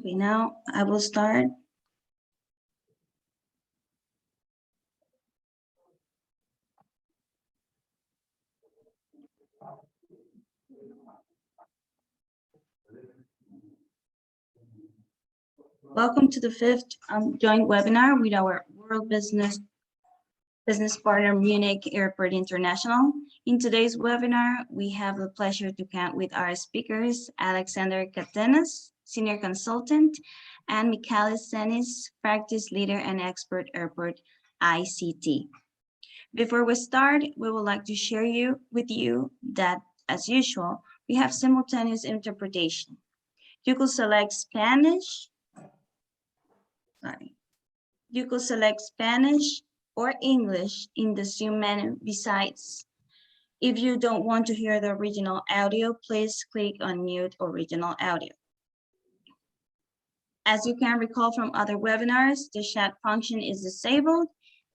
Okay, now I will start. Welcome to the fifth joint webinar with our World Business Partner Munich Airport International. In today's webinar, we have the pleasure to count with our speakers, Alexander Katenas, Senior Consultant, and Michalis Senis, Practice Leader and Expert Airport ICT. Before we start, we would like to share with you that, as usual, we have simultaneous interpretation. You could select Spanish, or English in the Zoom menu. Besides, if you don't want to hear the original audio, please click on mute original audio. As you can recall from other webinars, the chat function is disabled,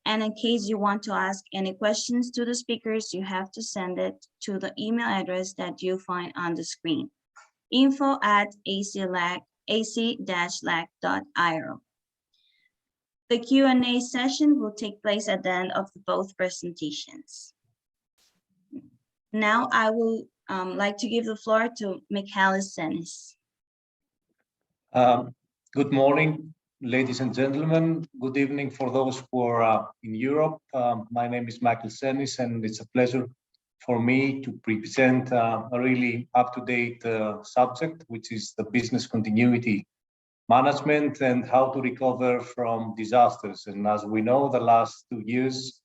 and in case you want to ask any questions to the speakers, you have to send it to the email address that you find on the screen, info@ac-lac.io. The Q&A session will take place at the end of both presentations. Now I will like to give the floor to Michalis Senis. Good morning, ladies and gentlemen. Good evening for those who are in Europe. My name is Michalis Senis, and it's a pleasure for me to present a really up-to-date subject, which is the business continuity management and how to recover from disasters. And as we know, the last 2 years,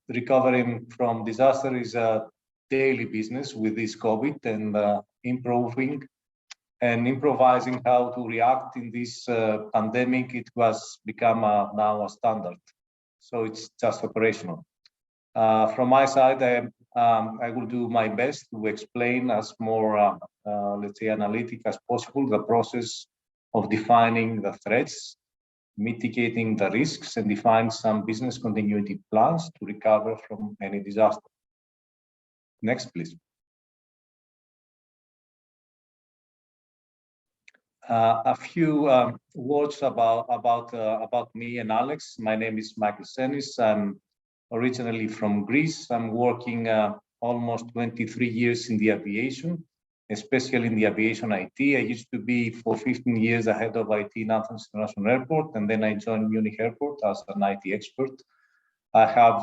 recovering from disaster is a daily business with this COVID, and improving and improvising how to react in this pandemic. It was become now a standard. So it's just operational. From my side, I will do my best to explain as more, let's say, analytic as possible the process of defining the threats, mitigating the risks, and define some business continuity plans to recover from any disaster. Next, please. A few words about me and Alex. My name is Michalis Senis. I'm originally from Greece. I'm working almost 23 years in the aviation, especially in the aviation IT. I used to be for 15 years the head of IT in Athens International Airport, and then I joined Munich Airport as an IT expert. I have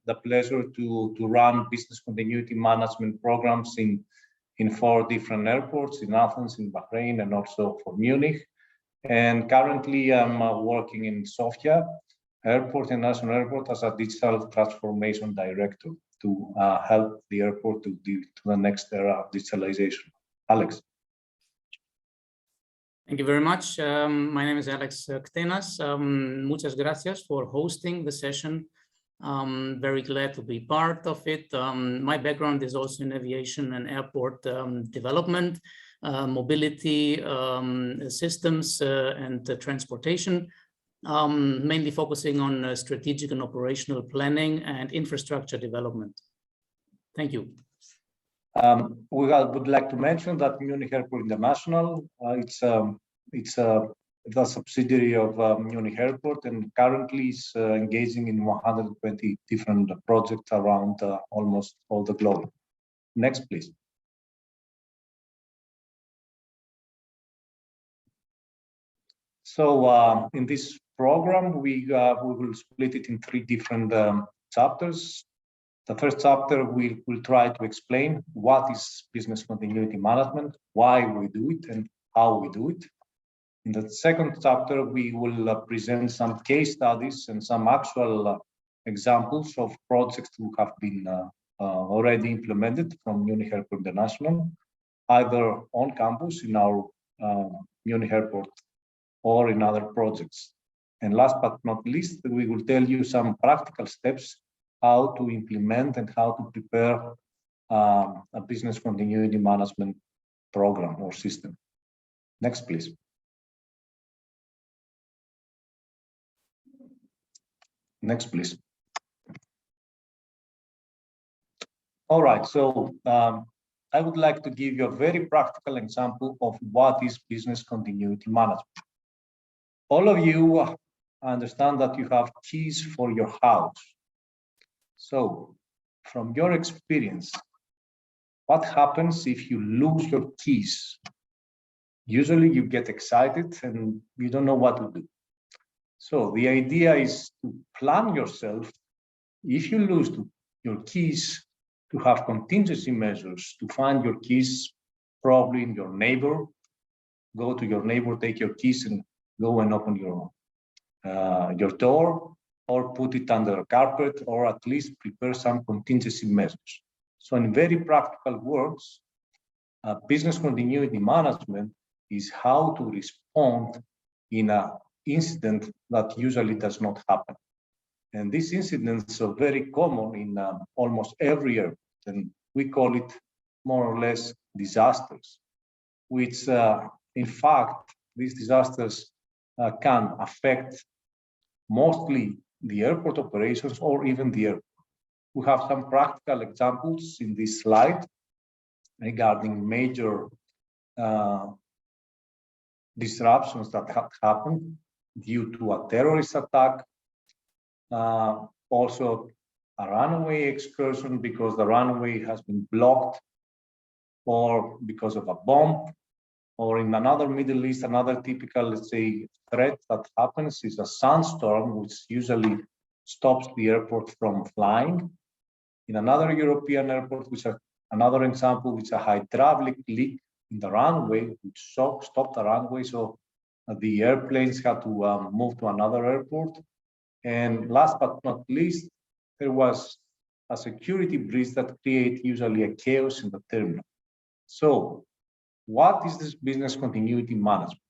the pleasure to run business continuity management programs in 4 different airports, in Athens, in Bahrain, and also for Munich. And currently I'm working in Sofia Airport, International Airport, as a digital transformation director to help the airport to the next era of digitalization. Alex. Thank you very much. My name is Alex Katenas. Muchas gracias for hosting the session. Very glad to be part of it. My background is also in aviation and airport development, mobility systems, and transportation, mainly focusing on strategic and operational planning and infrastructure development. Thank you. We would like to mention that Munich Airport International, it's a subsidiary of Munich Airport, and currently is engaging in 120 different projects around almost all the globe. Next, please. So in this program, we will split it in 3 different chapters. The first chapter, we will try to explain what is business continuity management, why we do it, and how we do it. In the second chapter, we will present some case studies and some actual examples of projects who have been already implemented from Munich Airport International, either on campus in our Munich Airport or in other projects. And last but not least, we will tell you some practical steps how to implement and how to prepare a business continuity management program or system. Next, please. Next, please. All right, so I would like to give you a very practical example of what is business continuity management. All of you understand that you have keys for your house. So, from your experience, what happens if you lose your keys? Usually you get excited and you don't know what to do. So the idea is to plan yourself. If you lose your keys, to have contingency measures to find your keys, probably in your neighbor. Go to your neighbor, take your keys and go and open your door, or put it under a carpet, or at least prepare some contingency measures. So in very practical words, business continuity management is how to respond in an incident that usually does not happen. And these incidents are very common in almost every airport, and we call it more or less disasters, which in fact, these disasters can affect mostly the airport operations or even the airport. We have some practical examples in this slide regarding major disruptions that have happened due to a terrorist attack, also a runway excursion because the runway has been blocked, or because of a bomb, or in another Middle East, another typical, let's say, threat that happens is a sandstorm, which usually stops the airport from flying. In another European airport, which are another example, which is a hydraulic leak in the runway, which stopped the runway, so the airplanes had to move to another airport. And last but not least, there was a security breach that created usually a chaos in the terminal. So what is this business continuity management?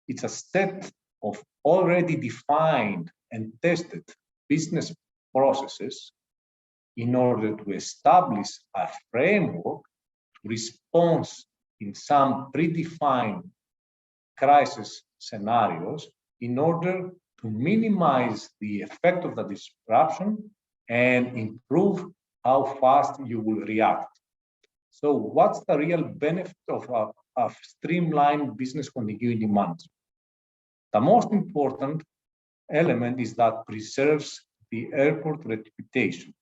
It's a set of already defined and tested business processes in order to establish a framework to respond in some predefined crisis scenarios in order to minimize the effect of the disruption and improve how fast you will react. So what's the real benefit of streamlined business continuity management? The most important element is that preserves the airport reputation,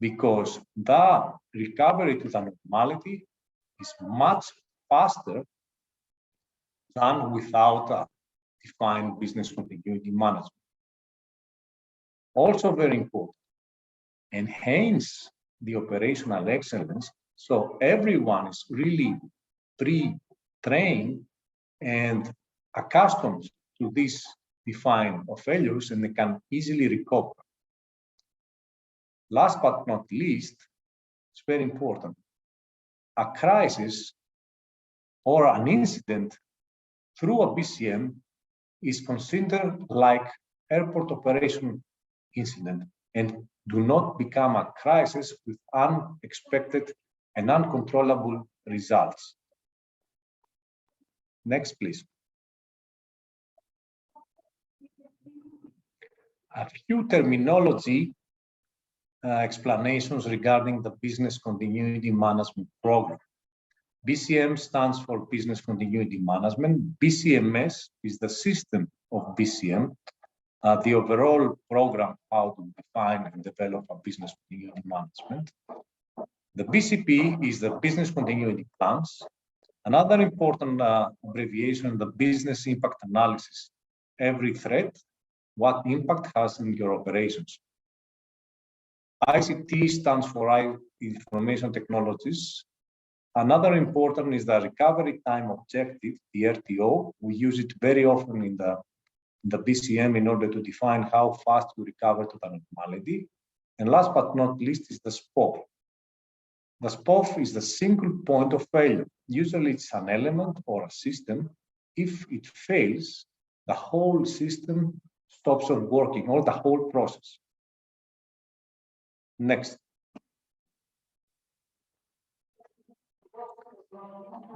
because the recovery to the normality is much faster than without a defined business continuity management. Also very important, enhance the operational excellence, so everyone is really pre-trained and accustomed to these defined failures, and they can easily recover. Last but not least, it's very important, a crisis or an incident through a PCM is considered like airport operation incident and do not become a crisis with unexpected and uncontrollable results. Next, please. A few terminology explanations regarding the business continuity management program. BCM stands for Business Continuity Management. BCMS is the system of BCM, the overall program how to define and develop a business continuity management. The BCP is the business continuity plans. Another important abbreviation, the business impact analysis. Every threat, what impact has in your operations. ICT stands for Information Technologies. Another important is the recovery time objective, the RTO. We use it very often in the BCM in order to define how fast we recover to the normality. And last but not least is the SPOF. The SPOF is the single point of failure. Usually it's an element or a system. If it fails, the whole system stops working, or the whole process. Next.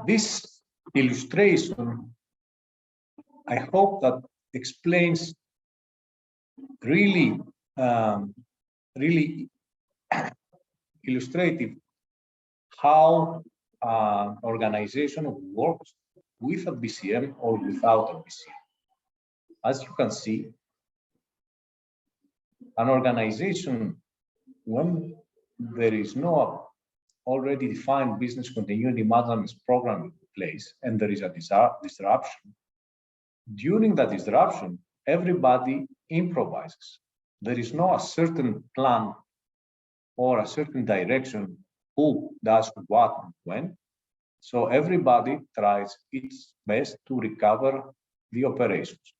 This illustration, I hope that explains really, really illustrative how an organization works with a BCM or without a BCM. As you can see, an organization, when there is no already defined business continuity management program in place and there is a disruption, during that disruption, everybody improvises. There is no a certain plan or a certain direction who does what and when. So everybody tries its best to recover the operations.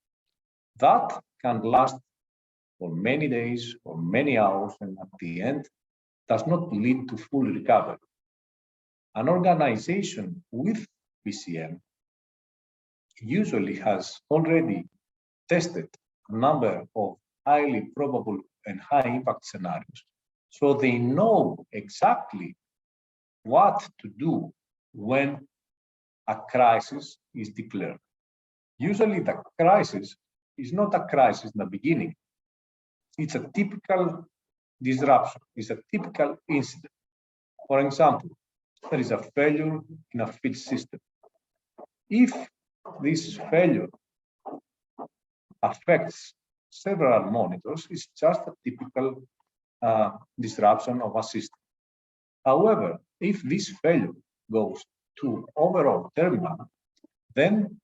That can last for many days or many hours, and at the end does not lead to full recovery. An organization with BCM usually has already tested a number of highly probable and high impact scenarios. So they know exactly what to do when a crisis is declared. Usually the crisis is not a crisis in the beginning. It's a typical disruption, it's a typical incident. For example, there is a failure in a feed system. If this failure affects several monitors, it's just a typical disruption of a system. However, if this failure goes to overall terminal, then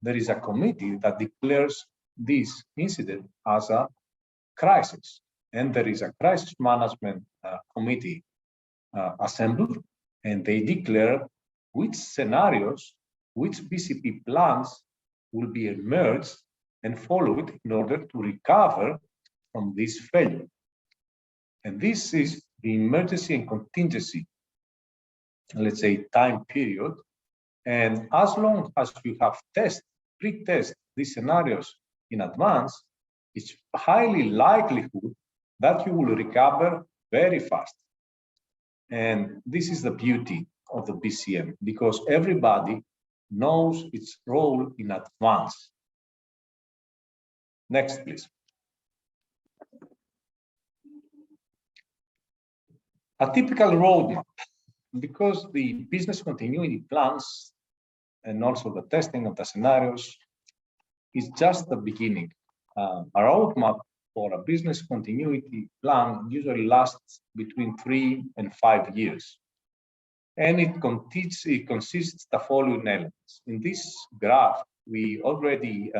there is a committee that declares this incident as a crisis. And there is a crisis management committee assembled, and they declare which scenarios, which BCP plans will be emerged and followed in order to recover from this failure. And this is the emergency and contingency, let's say, time period. And as long as you have pre-test these scenarios in advance, it's highly likelihood that you will recover very fast. And this is the beauty of the BCM, because everybody knows its role in advance. Next, please. A typical roadmap, because the business continuity plans and also the testing of the scenarios is just the beginning. A roadmap for a business continuity plan usually lasts between 3 and 5 years. And it consists the following elements. In this graph, we already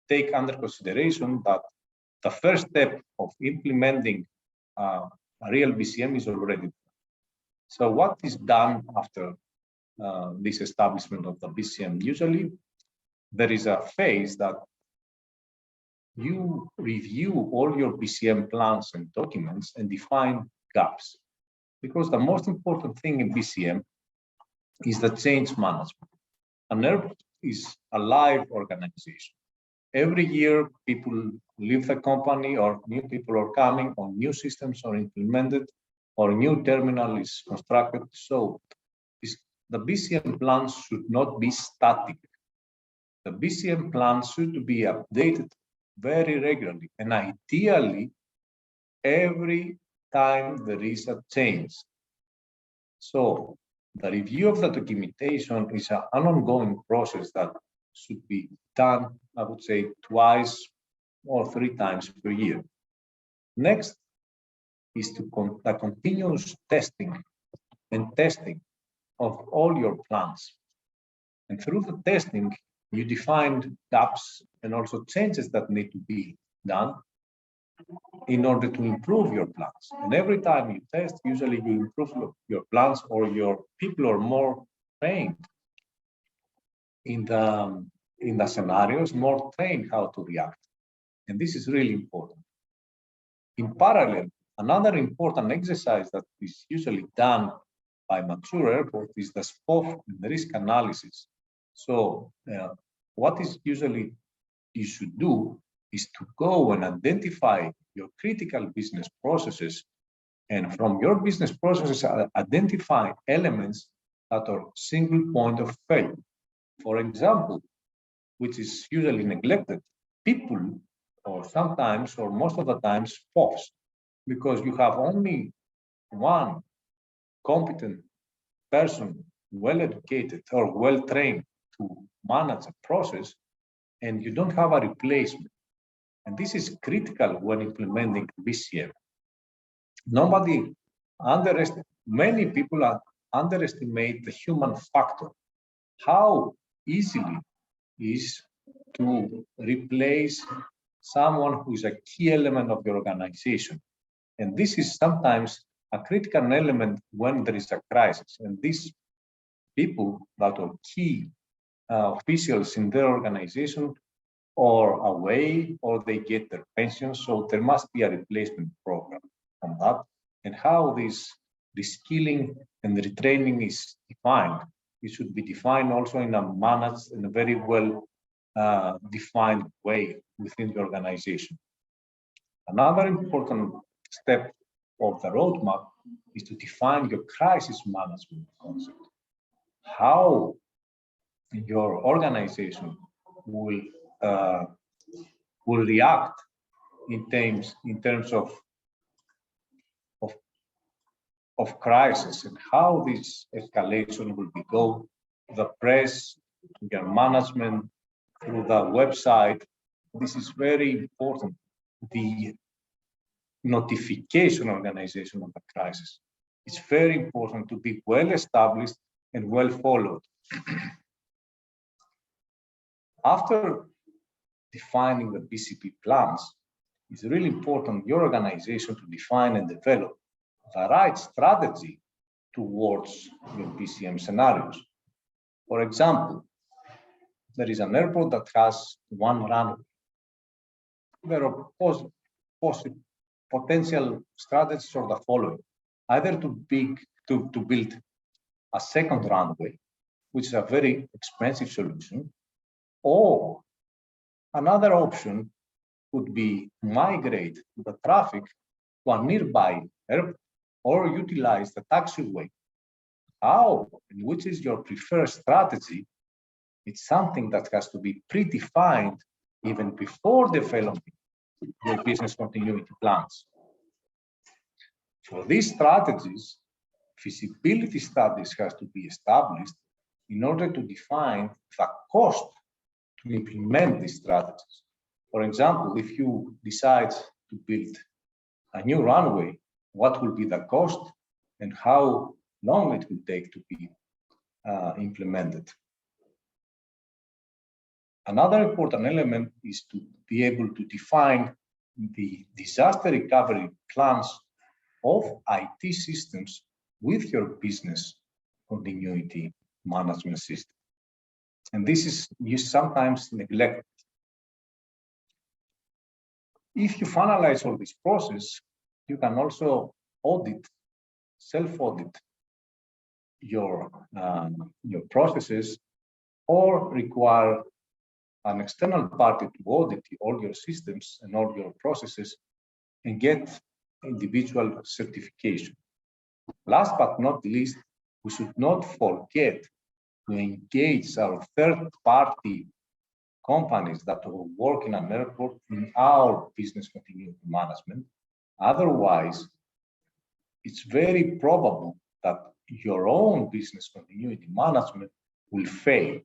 take under consideration that the first step of implementing a real BCM is already done. So what is done after this establishment of the BCM? Usually, there is a phase that you review all your BCM plans and documents and define gaps. Because the most important thing in BCM is the change management. An airport is a live organization. Every year, people leave the company or new people are coming, or new systems are implemented, or a new terminal is constructed. So the BCM plans should not be static. The BCM plans should be updated very regularly, and ideally, every time there is a change. So the review of the documentation is an ongoing process that should be done, I would say, 2 or 3 times per year. Next is the continuous testing of all your plans. And through the testing, you define gaps and also changes that need to be done in order to improve your plans. And every time you test, usually you improve your plans, or your people are more trained in the scenarios, more trained how to react. And this is really important. In parallel, another important exercise that is usually done by mature airports is the SPOF and the risk analysis. So what is usually you should do is to go and identify your critical business processes, and from your business processes, identify elements that are single point of failure. For example, which is usually neglected, people, or sometimes, or most of the times, POFs, because you have only one competent person, well-educated or well-trained to manage a process, and you don't have a replacement. And this is critical when implementing PCM. Many people underestimate the human factor. How easily is to replace someone who is a key element of your organization. And this is sometimes a critical element when there is a crisis. And these people that are key officials in their organization or away, or they get their pension. So there must be a replacement program on that. And how this reskilling and retraining is defined. It should be defined also in a managed and a very well defined way within the organization. Another important step of the roadmap is to define your crisis management concept. How your organization will react in terms of crisis, and how this escalation will be go to the press, to your management, through the website. This is very important. The notification organization of the crisis. It's very important to be well established and well followed. After defining the BCP plans, it's really important your organization to define and develop the right strategy towards your PCM scenarios. For example, there is an airport that has one runway. There are potential strategies for the following: either to build a second runway, which is a very expensive solution, or another option could be migrate the traffic to a nearby airport or utilize the taxiway. How and which is your preferred strategy? It's something that has to be predefined even before developing your business continuity plans. For these strategies, feasibility studies has to be established in order to define the cost to implement these strategies. For example, if you decide to build a new runway, what will be the cost and how long it will take to be implemented. Another important element is to be able to define the disaster recovery plans of IT systems with your business continuity management system. And this is sometimes neglected. If you finalize all this process, you can also self-audit your processes, or require an external party to audit all your systems and all your processes and get individual certification. Last but not least, we should not forget to engage our third-party companies that will work in an airport in our business continuity management. Otherwise, it's very probable that your own business continuity management will fail,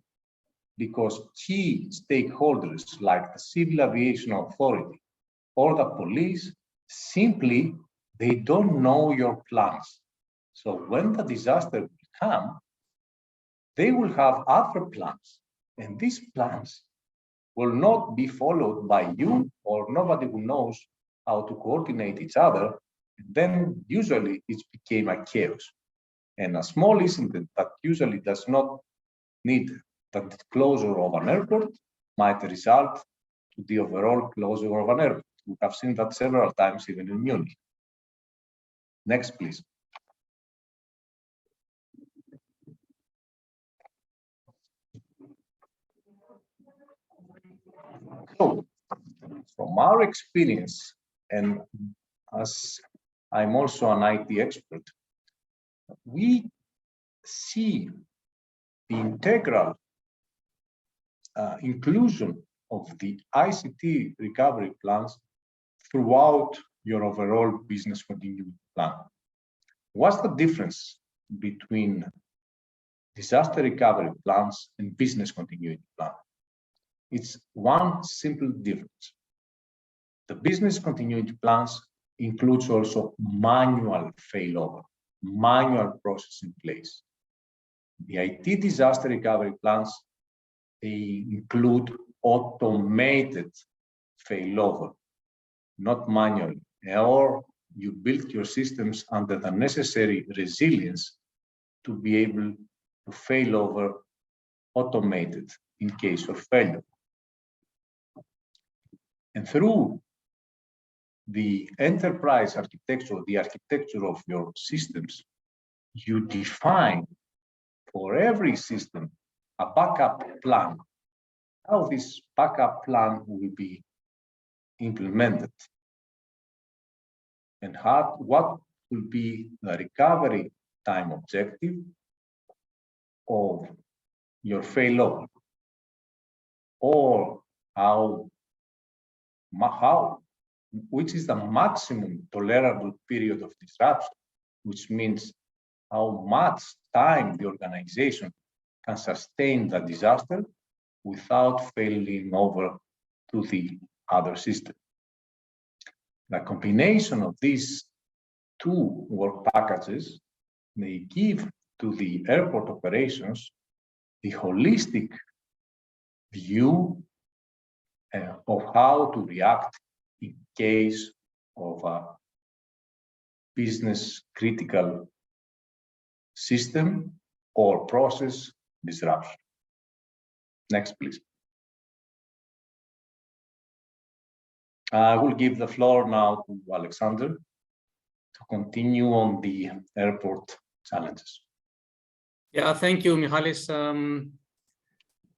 because key stakeholders like the Civil Aviation Authority or the police simply, they don't know your plans. So when the disaster will come, they will have other plans, and these plans will not be followed by you, or nobody who knows how to coordinate each other. And then usually it became a chaos. And a small incident that usually does not need the closure of an airport might result to the overall closure of an airport. We have seen that several times, even in Munich. Next, please. So, from our experience, and as I'm also an IT expert, we see the integral inclusion of the ICT recovery plans throughout your overall business continuity plan. What's the difference between disaster recovery plans and business continuity plan. It's one simple difference. The business continuity plans includes also manual failover, manual process in place. The IT disaster recovery plans, they include automated failover, not manually, or you build your systems under the necessary resilience to be able to fail over automated in case of failure. And through the enterprise architecture, the architecture of your systems, you define for every system a backup plan, how this backup plan will be implemented, and what will be the recovery time objective of your failover, or which is the maximum tolerable period of disruption, which means how much time the organization can sustain the disaster without failing over to the other system. The combination of these two work packages may give to the airport operations the holistic view of how to react in case of a business critical system or process disruption. Next, please. I will give the floor now to Alexander to continue on the airport challenges. Yeah, thank you, Michalis.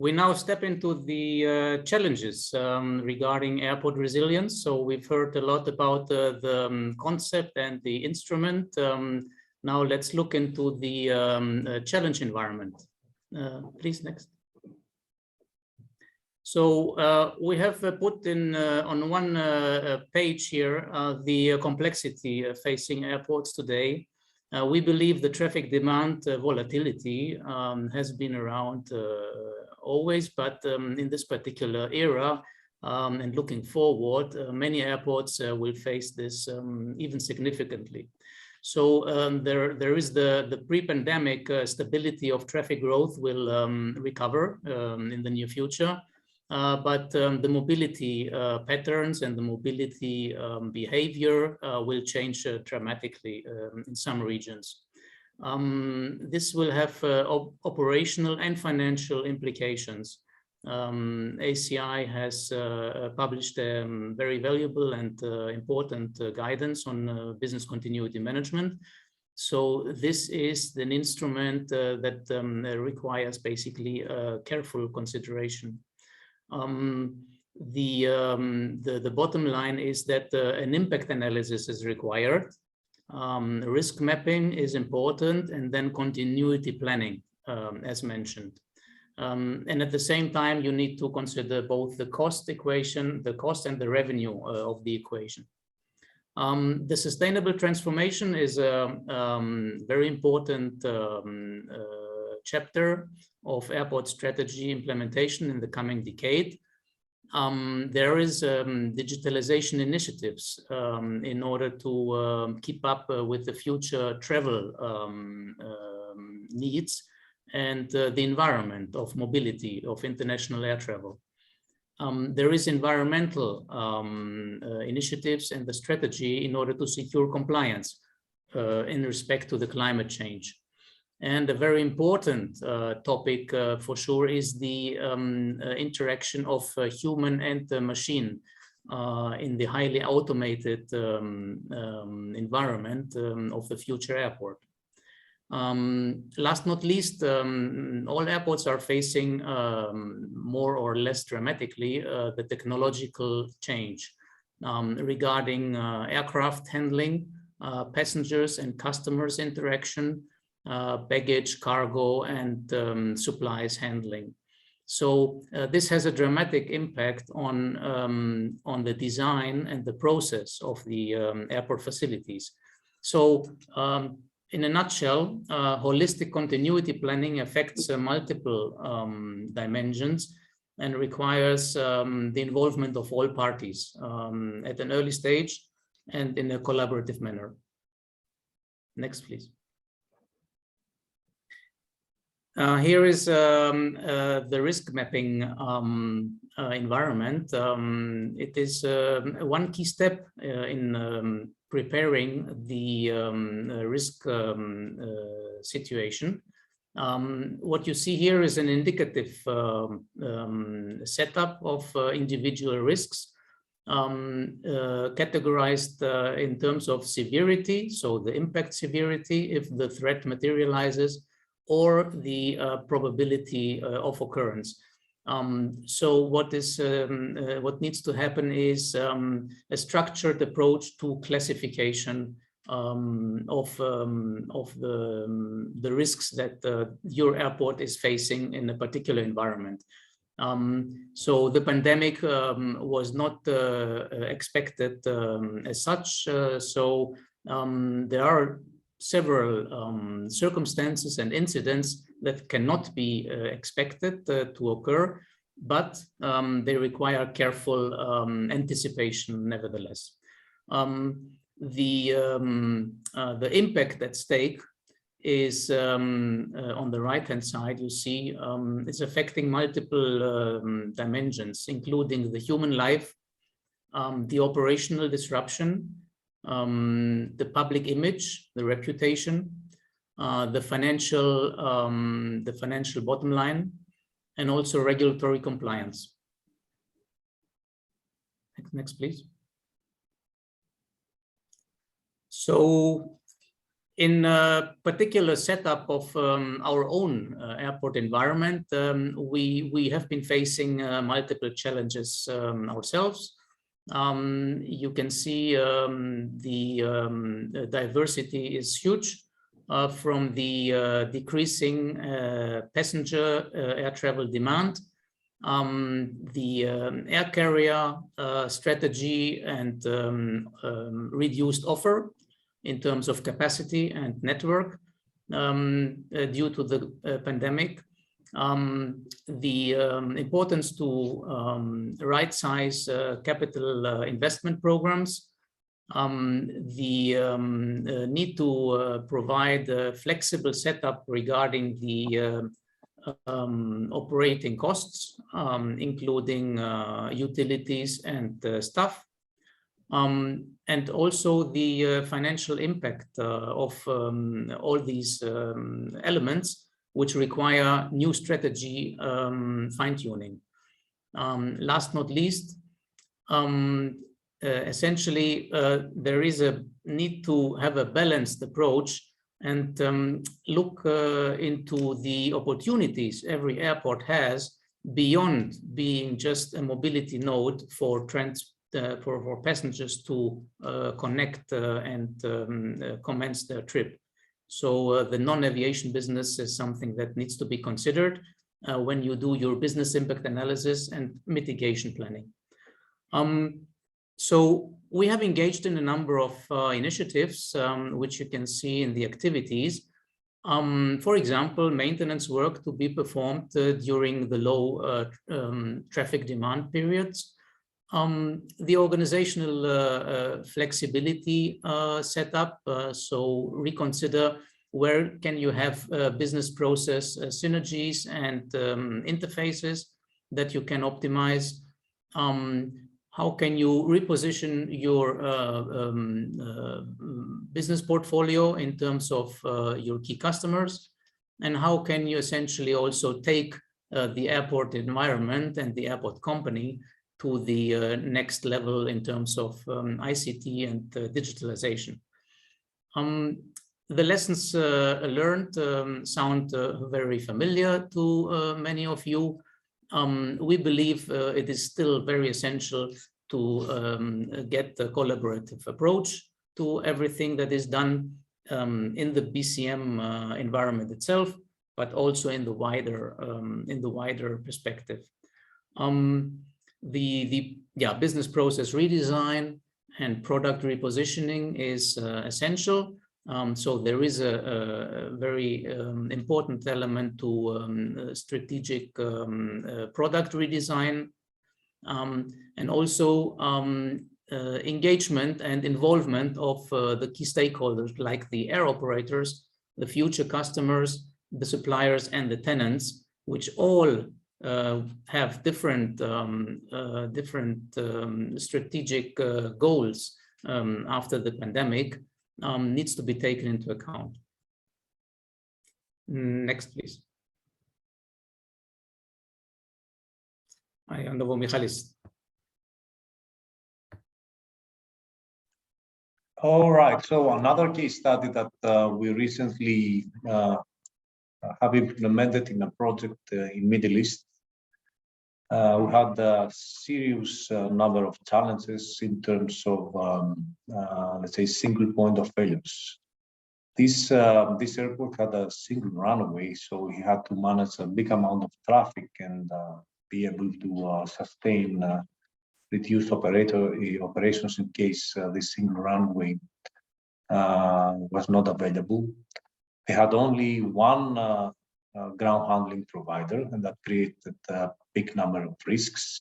We now step into the challenges regarding airport resilience. So we've heard a lot about the concept and the instrument. Now let's look into the challenge environment. Please, next. So we have put in on one page here the complexity facing airports today. We believe the traffic demand volatility has been around always, but in this particular era and looking forward, many airports will face this even significantly. So there is the pre-pandemic stability of traffic growth will recover in the near future. But the mobility patterns and the mobility behavior will change dramatically in some regions. This will have operational and financial implications. ACI has published very valuable and important guidance on business continuity management. So this is an instrument that requires basically careful consideration. The bottom line is that an impact analysis is required. Risk mapping is important, and then continuity planning, as mentioned. And at the same time, you need to consider both the cost equation, the cost and the revenue of the equation. The sustainable transformation is a very important chapter of airport strategy implementation in the coming decade. There is digitalization initiatives in order to keep up with the future travel needs and the environment of mobility of international air travel. There is environmental initiatives and the strategy in order to secure compliance in respect to the climate change. And a very important topic for sure is the interaction of human and machine in the highly automated environment of the future airport. Last not least, all airports are facing more or less dramatically the technological change regarding aircraft handling, passengers and customers interaction, baggage, cargo, and supplies handling. So this has a dramatic impact on the design and the process of the airport facilities. So in a nutshell, holistic continuity planning affects multiple dimensions and requires the involvement of all parties at an early stage and in a collaborative manner. Next, please. Here is the risk mapping environment. It is one key step in preparing the risk situation. What you see here is an indicative setup of individual risks categorized in terms of severity, so the impact severity if the threat materializes, or the probability of occurrence. So what needs to happen is a structured approach to classification of the risks that your airport is facing in a particular environment. So the pandemic was not expected as such. So there are several circumstances and incidents that cannot be expected to occur, but they require careful anticipation nevertheless. The impact at stake is on the right-hand side, you see, it's affecting multiple dimensions, including the human life, the operational disruption, the public image, the reputation, the financial bottom line, and also regulatory compliance. Next, please. So in a particular setup of our own airport environment, we have been facing multiple challenges ourselves. You can see the diversity is huge from the decreasing passenger air travel demand, the air carrier strategy and reduced offer in terms of capacity and network due to the pandemic. The importance to right-size capital investment programs, the need to provide a flexible setup regarding the operating costs, including utilities and staff, and also the financial impact of all these elements, which require new strategy fine-tuning. Last not least, essentially, there is a need to have a balanced approach and look into the opportunities every airport has beyond being just a mobility node for passengers to connect and commence their trip. So the non-aviation business is something that needs to be considered when you do your business impact analysis and mitigation planning. So we have engaged in a number of initiatives, which you can see in the activities. For example, maintenance work to be performed during the low traffic demand periods. The organizational flexibility setup, so reconsider where can you have business process synergies and interfaces that you can optimize. How can you reposition your business portfolio in terms of your key customers, and how can you essentially also take the airport environment and the airport company to the next level in terms of ICT and digitalization. The lessons learned sound very familiar to many of you. We believe it is still very essential to get a collaborative approach to everything that is done in the PCM environment itself, but also in the wider perspective. The business process redesign and product repositioning is essential So there is a very important element to strategic product redesign, and also engagement and involvement of the key stakeholders like the air operators, the future customers, the suppliers, and the tenants, which all have different strategic goals after the pandemic, needs to be taken into account. Next, please. I hand over Michalis. All right, so another case study that we recently have implemented in a project in Middle East. We had a serious number of challenges in terms of, let's say, single point of failures. This airport had a single runway, so he had to manage a big amount of traffic and be able to sustain reduced operations in case this single runway was not available. They had only one ground handling provider, and that created a big number of risks.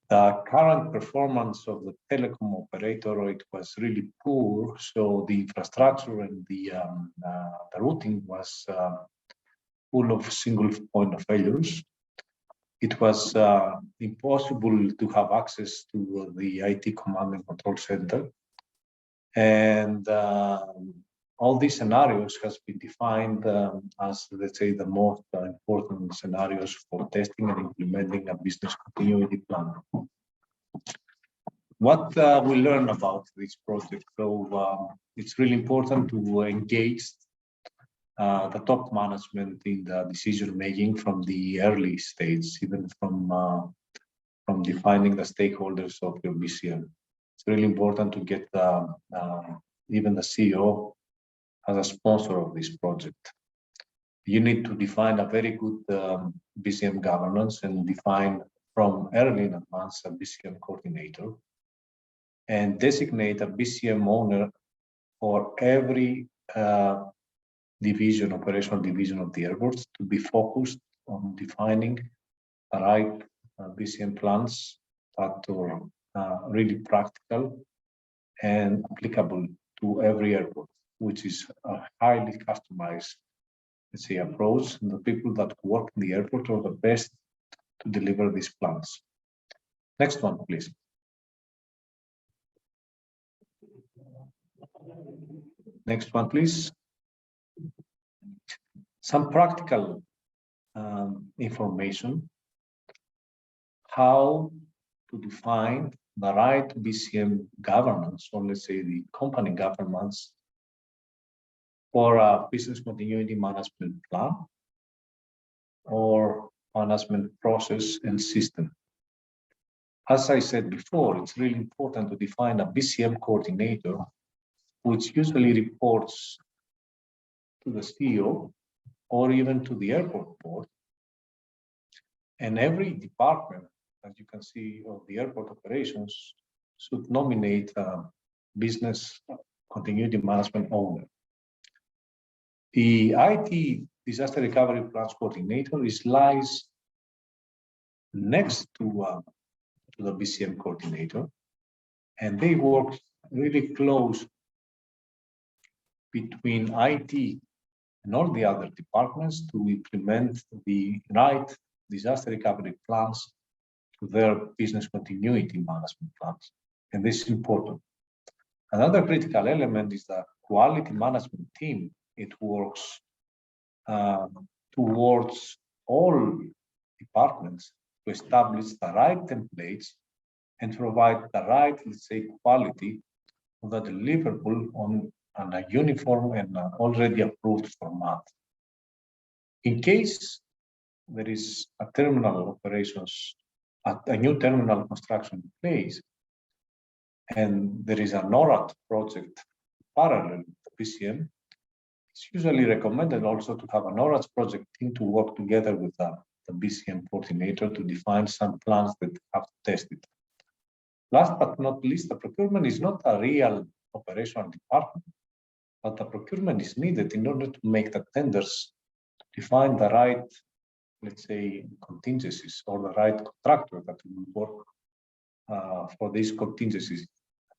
The current performance of the telecom operator, it was really poor, so the infrastructure and the routing was full of single point of failures. It was impossible to have access to the IT command and control center. And all these scenarios has been defined as, let's say, the most important scenarios for testing and implementing a business continuity plan. What we learned about this project, so it's really important to engage the top management in the decision making from the early stage, even from defining the stakeholders of your BCM. It's really important to get even the CEO as a sponsor of this project. You need to define a very good BCM governance and define from early in advance a BCM coordinator and designate a BCM owner for every operational division of the airports to be focused on defining the right BCM plans that are really practical and applicable to every airport, which is a highly customized, let's say, approach. And the people that work in the airport are the best to deliver these plans. Next one, please. Next one, please. Some practical information, how to define the right BCM governance, or let's say the company governance, for a business continuity management plan or management process and system. As I said before, it's really important to define a BCM coordinator, which usually reports to the CEO or even to the airport board. And every department, as you can see, of the airport operations should nominate a business continuity management owner. The IT disaster recovery plans coordinator lies next to the BCM coordinator, and they work really close between IT and all the other departments to implement the right disaster recovery plans to their business continuity management plans. And this is important. Another critical element is the quality management team. It works towards all departments to establish the right templates and provide the right, let's say, quality of the deliverable on a uniform and already approved format. In case there is a terminal operations, a new terminal construction in place, and there is a NORAD project parallel to PCM, it's usually recommended also to have a NORAD project team to work together with the BCM coordinator to define some plans that have to test it. Last but not least, the procurement is not a real operational department, but the procurement is needed in order to make the tenders, define the right, let's say, contingencies or the right contractor that will work for these contingencies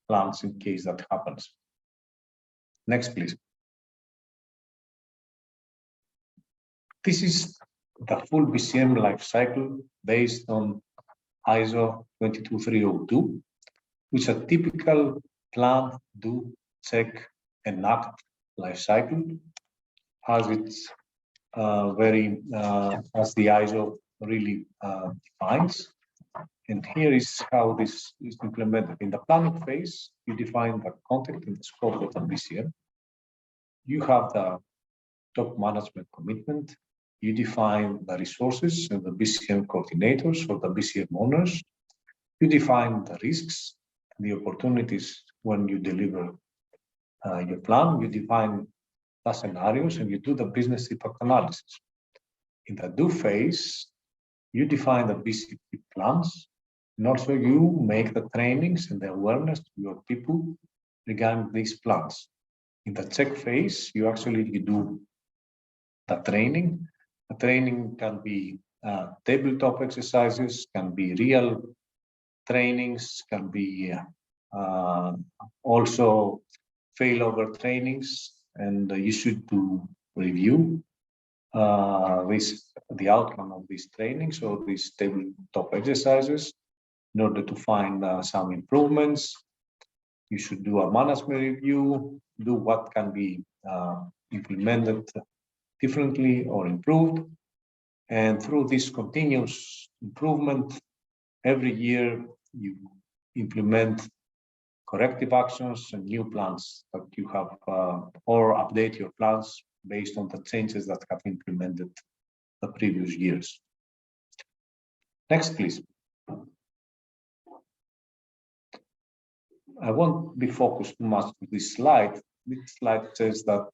plans in case that happens. Next, please. This is the full PCM life cycle based on ISO 22302, which is a typical plan, do, check, and act life cycle, as it's as the ISO really defines. And here is how this is implemented. In the planning phase, you define the content and the scope of the PCM. You have the top management commitment. You define the resources and the BCM coordinators or the BCM owners. You define the risks, the opportunities when you deliver your plan. You define the scenarios and you do the business impact analysis. In the do phase, you define the BCP plans, and also you make the trainings and the awareness to your people regarding these plans. In the check phase, you do the training. The training can be tabletop exercises, can be real trainings, can be also failover trainings, and you should do review the outcome of these trainings or these tabletop exercises in order to find some improvements. You should do a management review, do what can be implemented differently or improved. And through this continuous improvement, every year you implement corrective actions and new plans that you have, or update your plans based on the changes that have implemented the previous years. Next, please. I won't be focused too much on this slide. This slide says that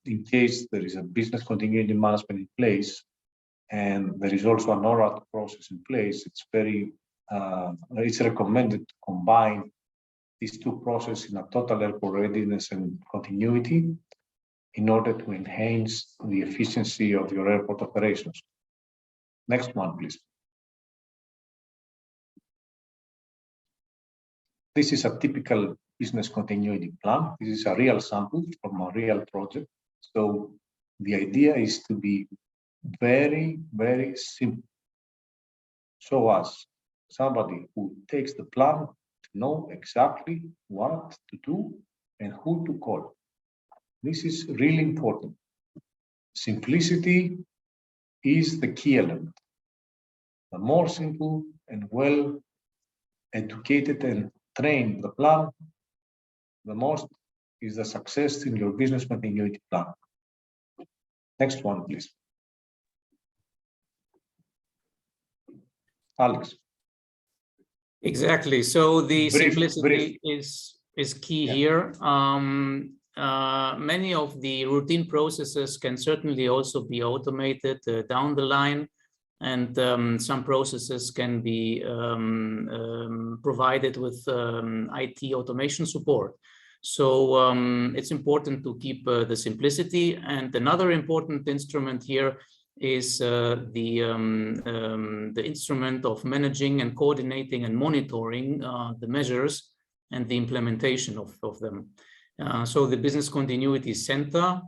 in case there is a business continuity management in place, and there is also an ORAT process in place, it's recommended to combine these two processes in a total airport readiness and continuity in order to enhance the efficiency of your airport operations. Next one, please. This is a typical business continuity plan. This is a real sample from a real project. So the idea is to be very, very simple. So as somebody who takes the plan to know exactly what to do and who to call. This is really important. Simplicity is the key element. The more simple and well educated and trained the plan, the most is the success in your business continuity plan. Next one, please. Alex. Exactly. So the simplicity is key here. Many of the routine processes can certainly also be automated down the line, and some processes can be provided with IT automation support. So it's important to keep the simplicity. And another important instrument here is the instrument of managing and coordinating and monitoring the measures and the implementation of them. So the Business Continuity Center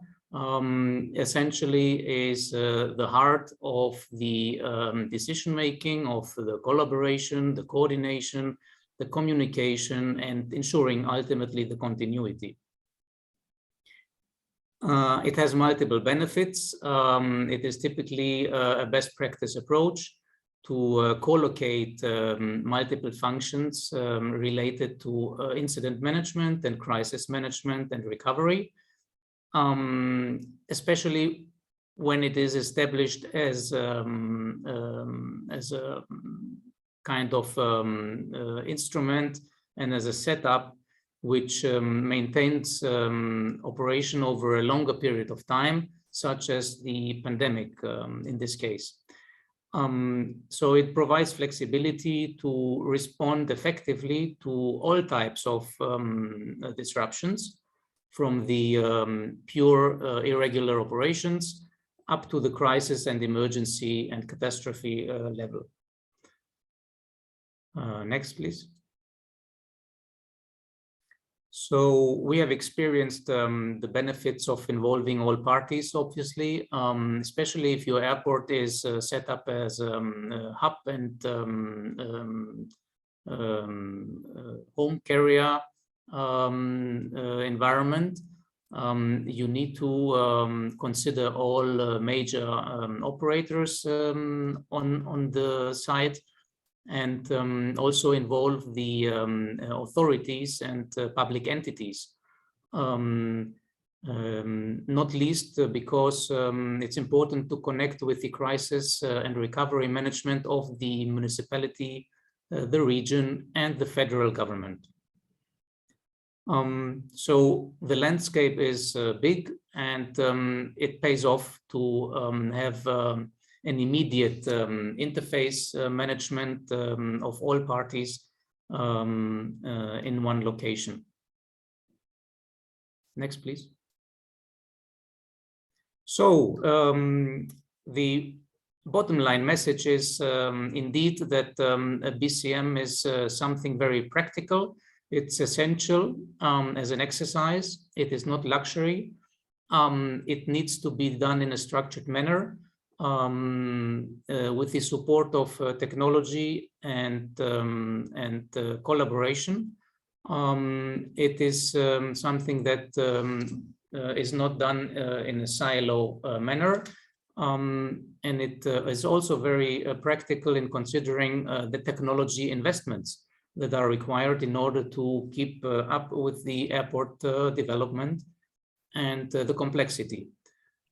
essentially is the heart of the decision-making, of the collaboration, the coordination, the communication, and ensuring ultimately the continuity. It has multiple benefits. It is typically a best practice approach to co-locate multiple functions related to incident management and crisis management and recovery, especially when it is established as a kind of instrument and as a setup which maintains operation over a longer period of time, such as the pandemic in this case. So it provides flexibility to respond effectively to all types of disruptions, from the pure irregular operations up to the crisis and emergency and catastrophe level. Next, please. So we have experienced the benefits of involving all parties, obviously, especially if your airport is set up as a hub and home carrier environment. You need to consider all major operators on the site, and also involve the authorities and public entities. Not least because it's important to connect with the crisis and recovery management of the municipality, the region, and the federal government. So the landscape is big, and it pays off to have an immediate interface management of all parties in one location. Next, please. So the bottom line message is indeed that a BCM is something very practical. It's essential as an exercise. It is not luxury. It needs to be done in a structured manner with the support of technology and collaboration. It is something that is not done in a silo manner. And it is also very practical in considering the technology investments that are required in order to keep up with the airport development and the complexity.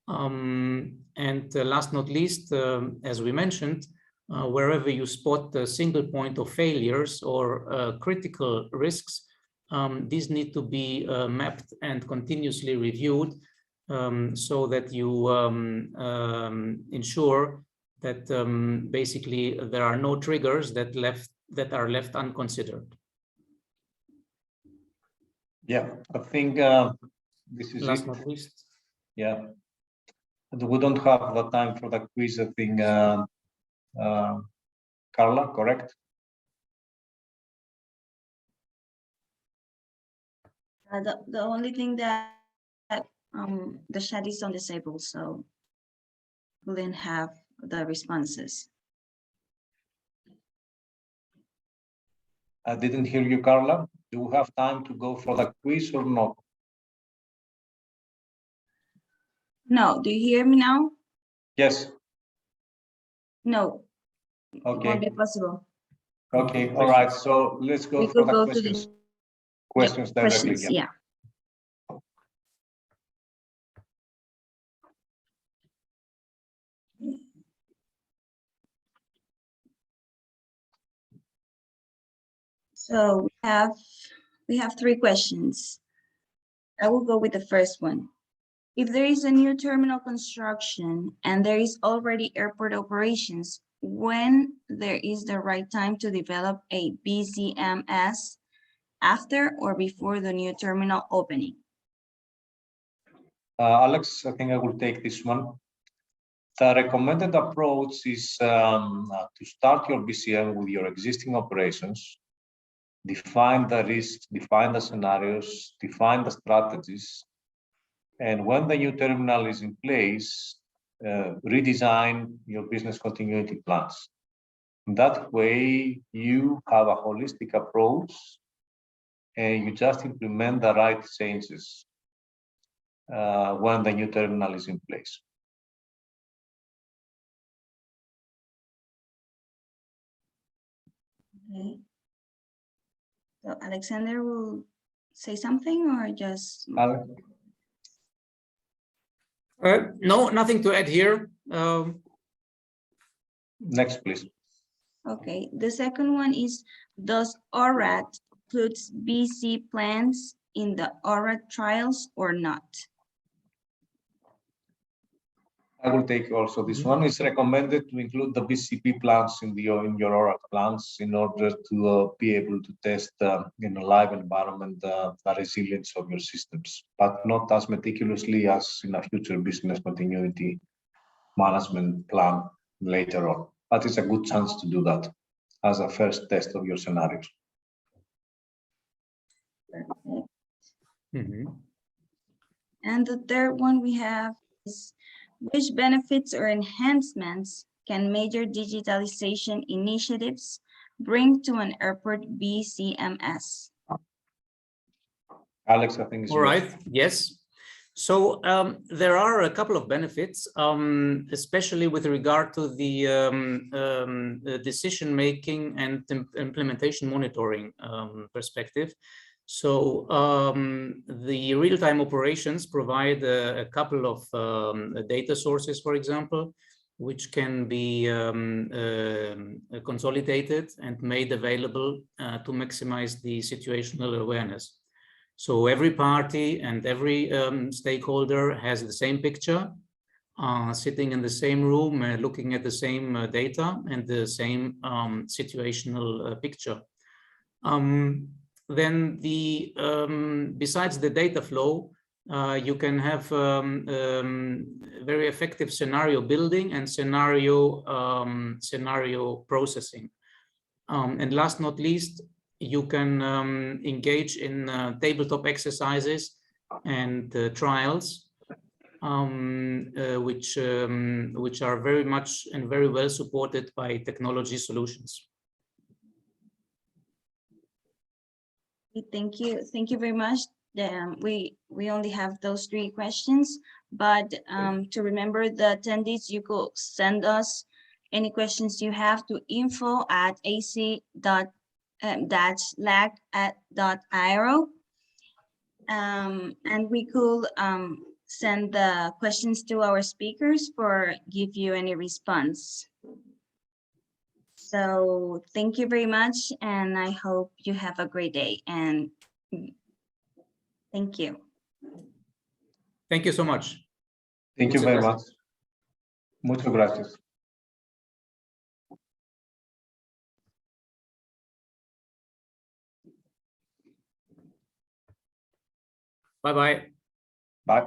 And last not least, as we mentioned, wherever you spot a single point of failures or critical risks, these need to be mapped and continuously reviewed so that you ensure that basically there are no triggers that are left unconsidered. Yeah, I think this is last it. not least. Yeah, and we don't have the time for the quiz, I think. Carla, correct? The only thing that the chat is on disabled, so we didn't have the responses. I didn't hear you, Carla. Do we have time to go for the quiz or not? No, do you hear me now? Yes. No. Okay. Won't be possible. Okay. All right. So let's go for the questions. Questions directly. Questions, yeah. So we have 3 questions. I will go with the first one. If there is a new terminal construction and there is already airport operations, when there is the right time to develop a BCMS, after or before the new terminal opening? Alex, I think I will take this one. The recommended approach is to start your BCM with your existing operations, define the risks, define the scenarios, define the strategies, and when the new terminal is in place, redesign your business continuity plans. That way, you have a holistic approach and you just implement the right changes when the new terminal is in place. Okay. So Alexander will say something or just? No, nothing to add here. Next, please. Okay, the second one is, does ORAT includes BC plans in the ORAT trials or not? I will take also this one. It's recommended to include the BCP plans in your ORAC plans in order to be able to test in a live environment the resilience of your systems, but not as meticulously as in a future business continuity management plan later on. But it's a good chance to do that as a first test of your scenarios. Perfect. Mm-hmm. And the third one we have is, which benefits or enhancements can major digitalization initiatives bring to an airport BCMS? Alex, I think it's All right, yes. So there are a couple of benefits, especially with regard to the decision-making and implementation monitoring perspective. So the real-time operations provide a couple of data sources, for example, which can be consolidated and made available to maximize the situational awareness. So every party and every stakeholder has the same picture, sitting in the same room, looking at the same data and the same situational picture. Then besides the data flow, you can have very effective scenario building and scenario processing. And last not least, you can engage in tabletop exercises and trials, which are very much and very well supported by technology solutions. Thank you. Thank you very much. We only have those 3 questions, but to remember the attendees, you could send us any questions you have to info@ac-lac.io. And we could send the questions to our speakers for give you any response. So thank you very much, and I hope you have a great day, and thank you. Thank you so much. Thank you very much. Muchas gracias. Bye-bye. Bye.